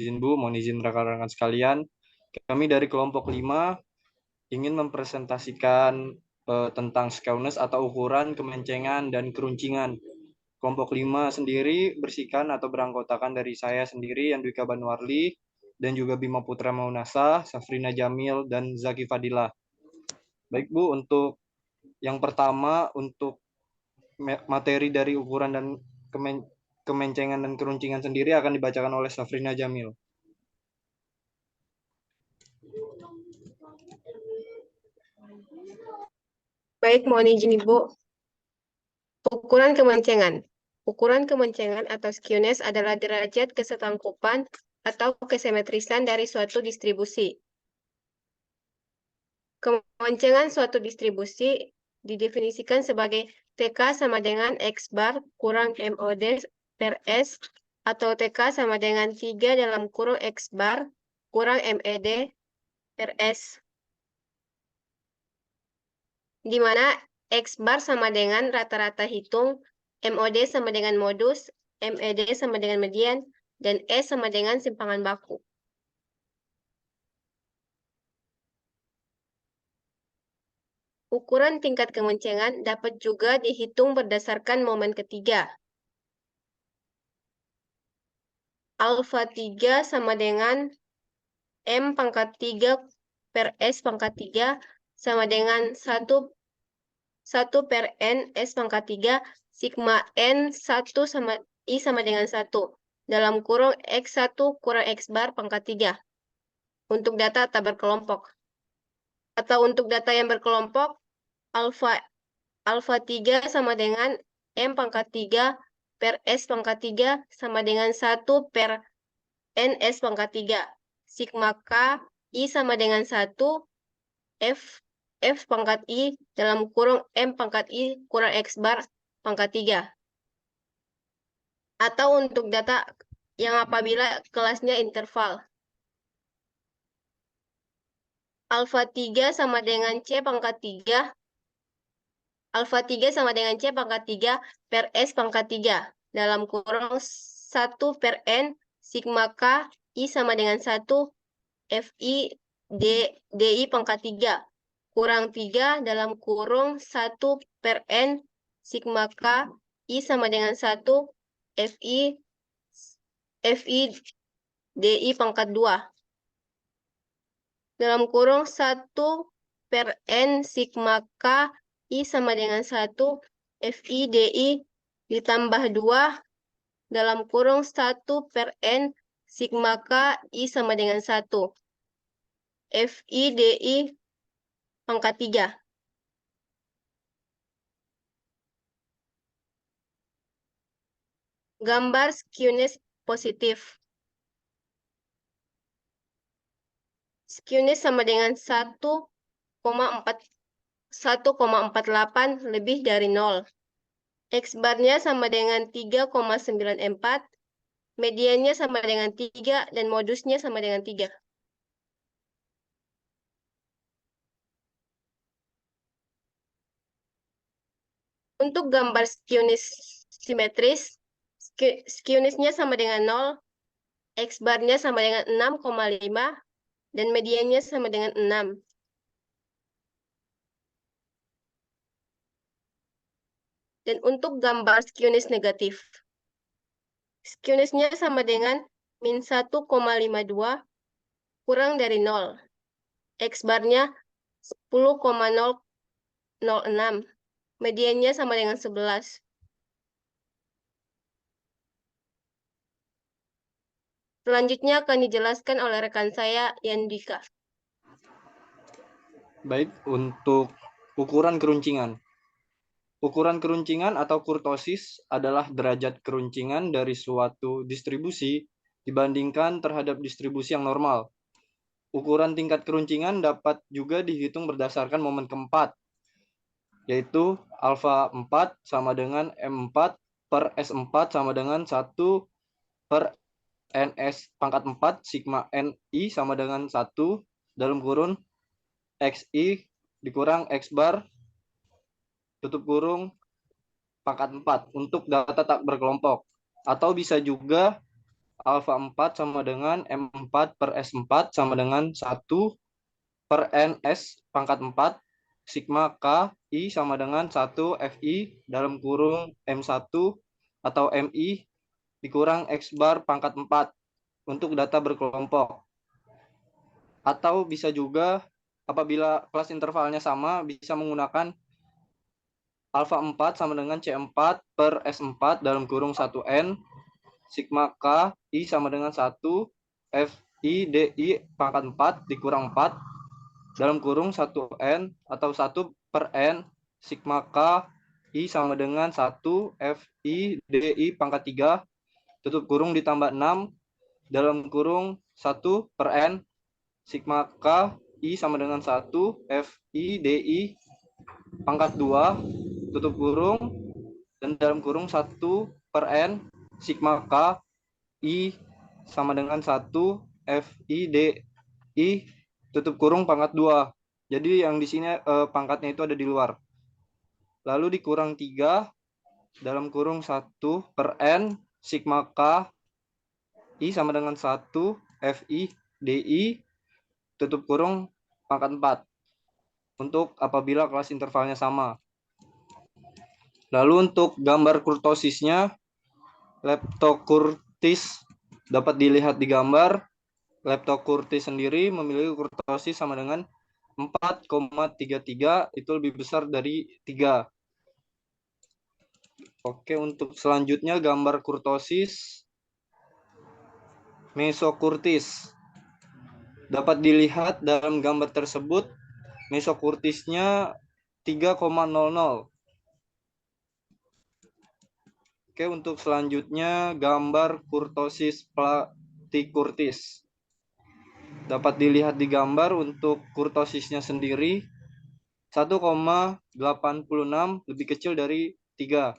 izin Bu, mohon izin rekan-rekan sekalian. Kami dari kelompok 5 ingin mempresentasikan tentang skewness atau ukuran kemencengan dan keruncingan. Kelompok 5 sendiri bersihkan atau beranggotakan dari saya sendiri, Yandwika Banwarli, dan juga Bima Putra Maunasa, Safrina Jamil, dan Zaki Fadilah. Baik Bu, untuk yang pertama, untuk materi dari ukuran dan kemencengan dan keruncingan sendiri akan dibacakan oleh Safrina Jamil. Baik, mohon izin Ibu. Ukuran kemencengan. Ukuran kemencengan atau skewness adalah derajat kesetangkupan atau kesimetrisan dari suatu distribusi. Kemencengan suatu distribusi didefinisikan sebagai TK sama dengan X bar kurang MOD per S atau TK sama dengan 3 dalam kurung X bar kurang MED per S. Di mana X bar sama dengan rata-rata hitung, MOD sama dengan modus, MED sama dengan median, dan S sama dengan simpangan baku. Ukuran tingkat kemencengan dapat juga dihitung berdasarkan momen ketiga. Alfa 3 sama dengan M pangkat 3 per S pangkat 3 sama dengan 1 per N S pangkat 3 sigma N 1 sama I sama dengan 1 dalam kurung X1 kurang X bar pangkat 3 untuk data tak berkelompok. Atau untuk data yang berkelompok, alfa 3 sama dengan M pangkat 3 per S pangkat 3 sama dengan 1 per N S pangkat 3. Sigma K I sama dengan 1 F pangkat I dalam kurung M pangkat I kurang X bar pangkat 3. Atau untuk data yang apabila kelasnya interval. Alfa 3 sama dengan C pangkat 3. Alfa 3 sama dengan C pangkat 3 per S pangkat 3. Dalam kurung 1 per N sigma K I sama dengan 1 FI DI pangkat 3. Kurang 3 dalam kurung 1 per N sigma K I sama dengan 1 FI DI pangkat 2. Dalam kurung 1 per N sigma K I sama dengan 1 FI DI ditambah 2 dalam kurung 1 per N sigma K I sama dengan 1 FI DI pangkat 3. Gambar skewness positif. Skewness sama dengan 1,48 lebih dari 0. X-bar-nya sama dengan 3,94, mediannya sama dengan 3, dan modusnya sama dengan 3. Untuk gambar skewness simetris, skewness-nya sama dengan 0, X-bar-nya sama dengan 6,5, dan mediannya sama dengan 6. Dan untuk gambar skewness negatif, skewness-nya sama dengan min 1,52 kurang dari 0. X-bar-nya 10,006. Mediannya sama dengan 11. Selanjutnya akan dijelaskan oleh rekan saya, Yandika. Baik, untuk ukuran keruncingan. Ukuran keruncingan atau kurtosis adalah derajat keruncingan dari suatu distribusi dibandingkan terhadap distribusi yang normal. Ukuran tingkat keruncingan dapat juga dihitung berdasarkan momen keempat, yaitu alfa 4 sama dengan M4 per S4 sama dengan 1 per NS pangkat 4 sigma NI sama dengan 1 dalam kurun XI dikurang X bar tutup kurung pangkat 4 untuk data tak berkelompok. Atau bisa juga alfa 4 sama dengan M4 per S4 sama dengan 1 per NS pangkat 4 sigma K I sama dengan 1 FI dalam kurung M1 atau MI dikurang X bar pangkat 4 untuk data berkelompok. Atau bisa juga apabila kelas intervalnya sama bisa menggunakan alfa 4 sama dengan C4 per S4 dalam kurung 1N sigma K I sama dengan 1 FI DI pangkat 4 dikurang 4 dalam kurung 1N atau 1 per N sigma K I sama dengan 1 FI DI pangkat 3 tutup kurung ditambah 6 dalam kurung 1 per N sigma K I sama dengan 1 FI DI pangkat 2 tutup kurung dan dalam kurung 1 per N sigma K I sama dengan 1 FI DI tutup kurung pangkat 2. Jadi yang di sini pangkatnya itu ada di luar. Lalu dikurang 3 dalam kurung 1 per N sigma K I sama dengan 1 FI DI tutup kurung pangkat 4 untuk apabila kelas intervalnya sama. Lalu untuk gambar kurtosisnya, leptokurtis dapat dilihat di gambar. Leptokurtis sendiri memiliki kurtosis sama dengan 4,33, itu lebih besar dari 3. Oke, untuk selanjutnya gambar kurtosis mesokurtis. Dapat dilihat dalam gambar tersebut mesokurtisnya 3,00. Oke, untuk selanjutnya gambar kurtosis platykurtis. Dapat dilihat di gambar untuk kurtosisnya sendiri 1,86 lebih kecil dari 3.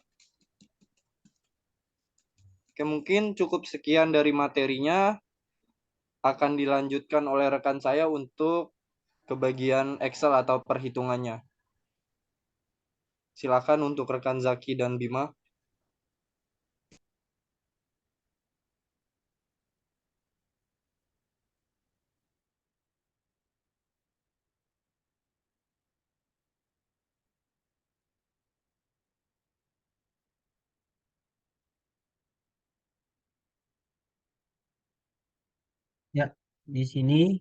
Oke, mungkin cukup sekian dari materinya. Akan dilanjutkan oleh rekan saya untuk ke bagian Excel atau perhitungannya. Silakan untuk rekan Zaki dan Bima. Ya, di sini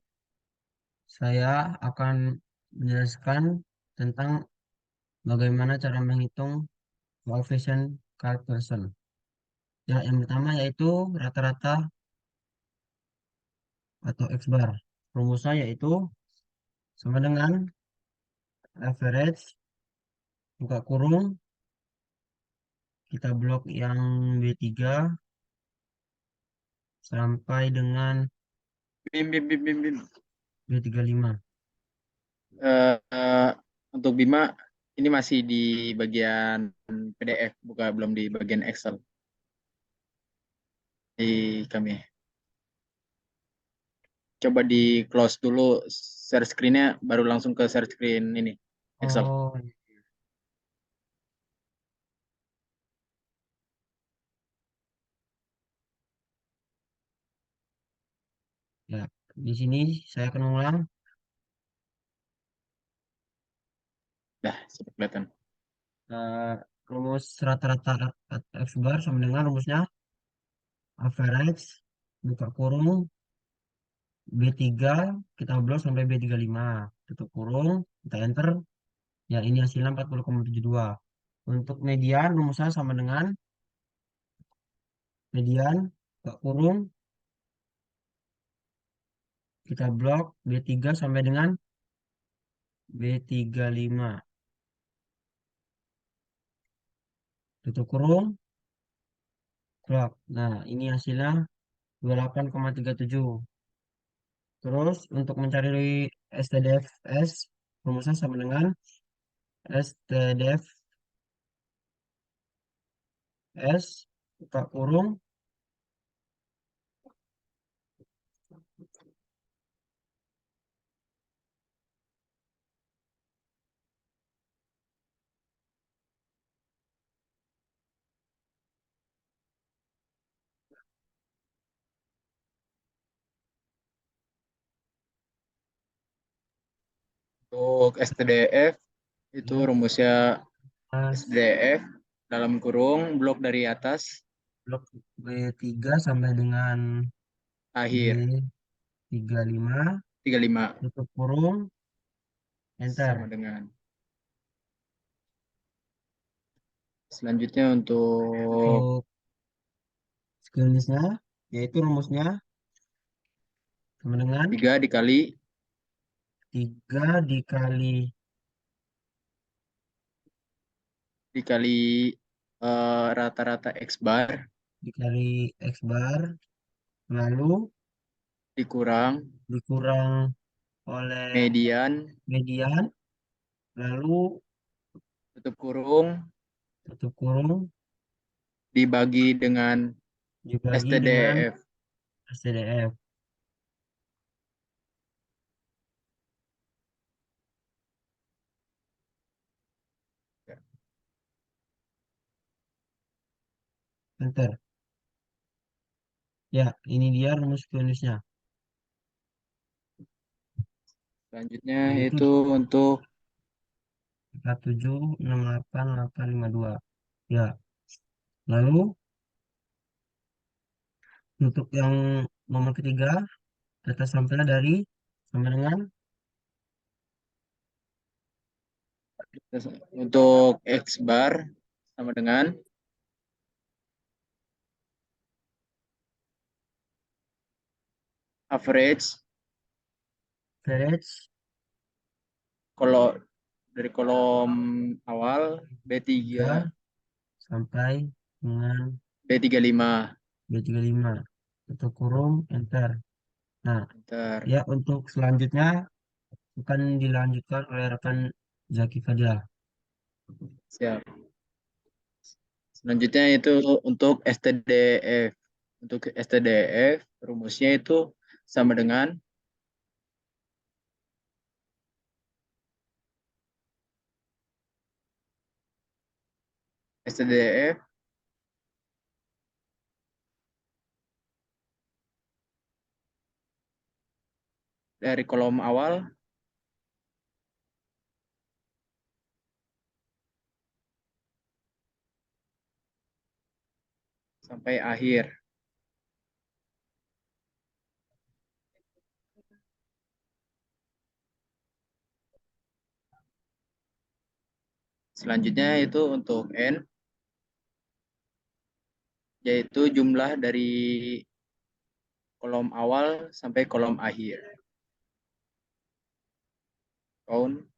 saya akan menjelaskan tentang bagaimana cara menghitung coefficient Carl-Pearson. Ya, yang pertama yaitu rata-rata atau X bar. Rumusnya yaitu sama dengan average buka kurung kita blok yang B3 sampai dengan Bim. B35. Eh, untuk Bima, ini masih di bagian PDF, belum di bagian Excel di kami. Coba di close dulu share screen-nya, baru langsung ke share screen ini Excel. Oh, ya. Di sini saya akan ulang. Dah, sudah kelihatan. Eh, rumus rata-rata X bar sama dengan rumusnya average buka kurung B3 kita blok sampai B35 tutup kurung kita enter ya ini hasilnya 40,72. Untuk median rumusnya sama dengan median buka kurung kita blok B3 sampai dengan B35 tutup kurung blok. Nah ini hasilnya 28,37. Terus untuk mencari STDFS rumusnya sama dengan STDFS buka kurung Untuk STDF itu Ya, rumusnya pas SDF dalam kurung blok dari atas blok B3 sampai dengan akhir B35 35 tutup kurung enter. sama dengan. Selanjutnya untuk Untuk sejenisnya yaitu rumusnya sama dengan 3 dikali 3 dikali rata-rata X bar X bar lalu dikurang dikurang oleh median median lalu tutup kurung tutup kurung dibagi dengan dibagi dengan STDF. SCDF. Enter. Ya, ini dia rumus kronisnya. Selanjutnya Yaitu itu untuk 4768,852. Ya, lalu untuk yang nomor ketiga, data sampelnya dari sama dengan X bar sama dengan average average kalau dari kolom awal B3 3 sampai dengan B35 B35. Tutup kurung, enter. Nah, ntar ya untuk selanjutnya akan dilanjutkan oleh rekan Zaki Fadila. siap. Selanjutnya itu untuk STDF. Untuk STDF rumusnya itu sama dengan STDF dari kolom awal sampai akhir. Selanjutnya itu untuk N, yaitu jumlah dari kolom awal sampai kolom akhir. Count.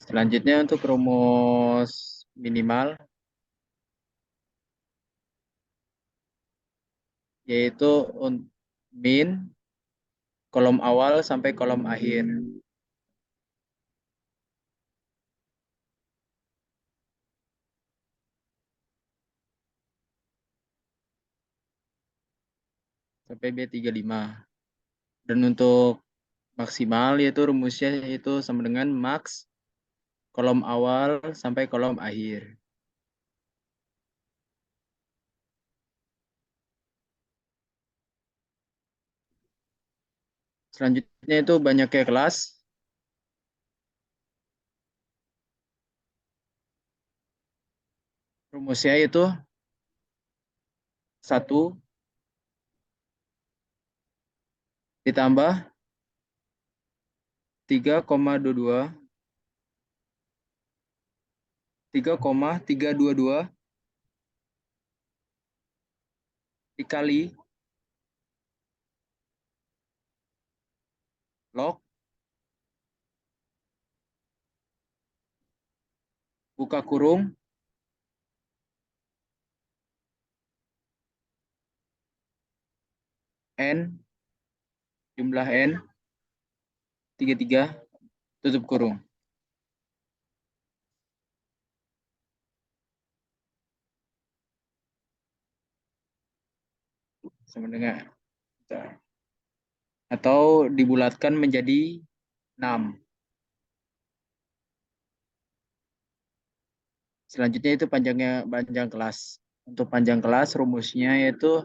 Selanjutnya untuk rumus minimal, yaitu min kolom awal sampai kolom akhir. Sampai B35. Dan untuk maksimal yaitu rumusnya itu sama dengan max kolom awal sampai kolom akhir. Selanjutnya itu banyaknya kelas. Rumusnya itu 1 ditambah 3,322 dikali log buka kurung N jumlah N 33 tutup kurung. Sama dengan atau dibulatkan menjadi 6. Selanjutnya itu panjang kelas. Untuk panjang kelas rumusnya yaitu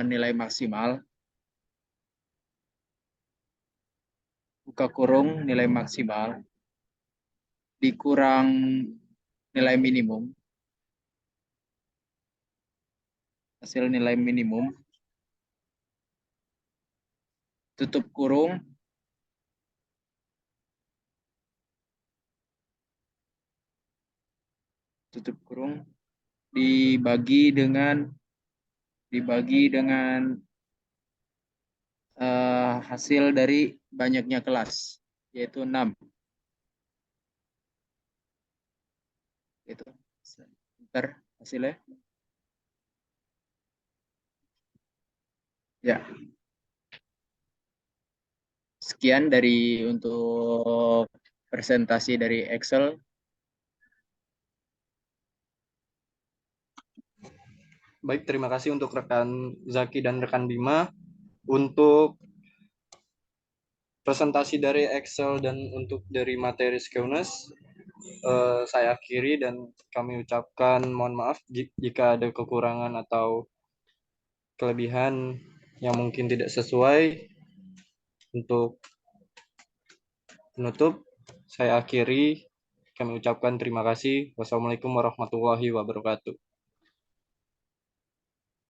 nilai maksimal buka kurung nilai maksimal dikurang nilai minimum, hasil nilai minimum, tutup kurung, dibagi dengan hasil dari banyaknya kelas, yaitu 6. Itu ntar hasilnya. Ya. Sekian dari untuk presentasi dari Excel. Baik, terima kasih untuk rekan Zaki dan rekan Bima. Untuk presentasi dari Excel dan untuk dari materi Skeunes, saya akhiri dan kami ucapkan mohon maaf jika ada kekurangan atau kelebihan yang mungkin tidak sesuai. Untuk penutup, saya akhiri. Kami ucapkan terima kasih. Wassalamualaikum warahmatullahi wabarakatuh.